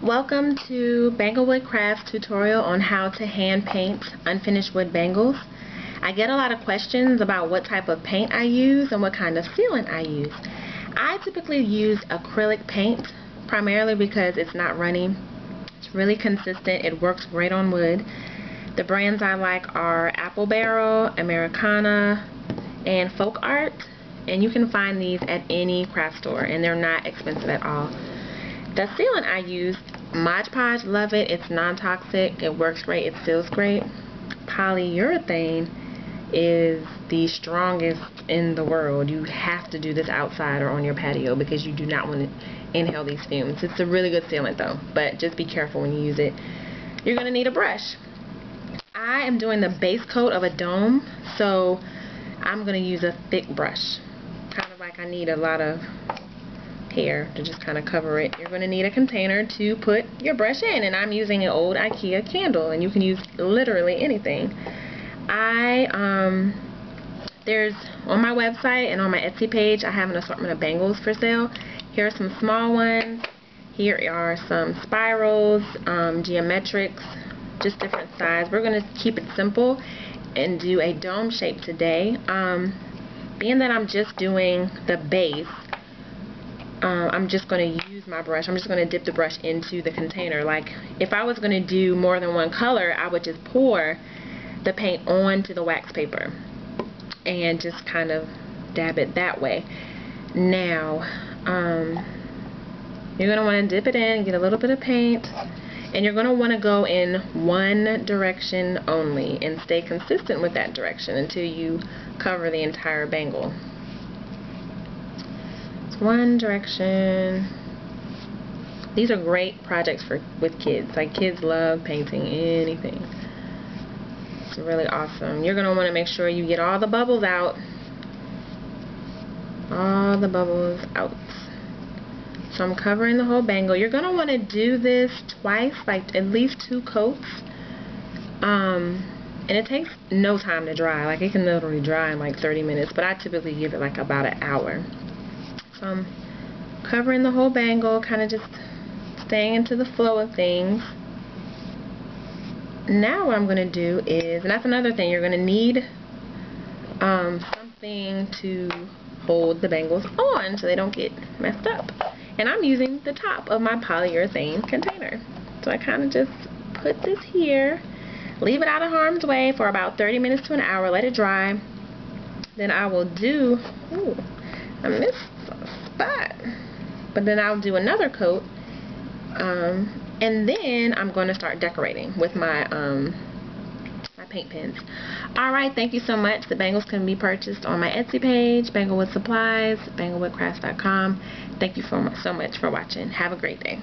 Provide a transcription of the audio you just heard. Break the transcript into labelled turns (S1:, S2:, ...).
S1: Welcome to Banglewood Crafts tutorial on how to hand paint unfinished wood bangles. I get a lot of questions about what type of paint I use and what kind of sealant I use. I typically use acrylic paint primarily because it's not runny. It's really consistent. It works great on wood. The brands I like are Apple Barrel, Americana, and Folk Art, and you can find these at any craft store and they're not expensive at all. The sealant I use, Mod Podge, love it. It's non-toxic. It works great. It seals great. Polyurethane is the strongest in the world. You have to do this outside or on your patio because you do not want to inhale these fumes. It's a really good sealant though, but just be careful when you use it. You're going to need a brush. I am doing the base coat of a dome, so I'm going to use a thick brush. Kind of like I need a lot of hair to just kind of cover it. You're going to need a container to put your brush in, and I'm using an old IKEA candle, and you can use literally anything. There's on my website and on my Etsy page I have an assortment of bangles for sale. Here are some small ones. Here are some spirals, geometrics, just different size. We're going to keep it simple and do a dome shape today. Being that I'm just doing the base, I'm just going to use my brush. I'm just going to dip the brush into the container. Like if I was going to do more than one color, I would just pour the paint onto the wax paper and just kind of dab it that way. Now, you're going to want to dip it in, get a little bit of paint, and you're going to want to go in one direction only and stay consistent with that direction until you cover the entire bangle. One direction. These are great projects with kids. Like kids love painting anything. It's really awesome. You're going to want to make sure you get all the bubbles out. All the bubbles out. So I'm covering the whole bangle. You're going to want to do this twice, like at least 2 coats. And it takes no time to dry. Like it can literally dry in like 30 minutes, but I typically give it like about an hour. So I'm covering the whole bangle, kind of just staying into the flow of things. Now what I'm going to do is, and that's another thing, you're going to need something to hold the bangles on so they don't get messed up. And I'm using the top of my polyurethane container. So I kind of just put this here, leave it out of harm's way for about 30 minutes to an hour, let it dry. Then I will do, ooh, I missed a spot. But then I'll do another coat. And then I'm going to start decorating with my my paint pens. Alright, thank you so much. The bangles can be purchased on my Etsy page, Banglewood Supplies, banglewoodcrafts.com. Thank you so much for watching. Have a great day.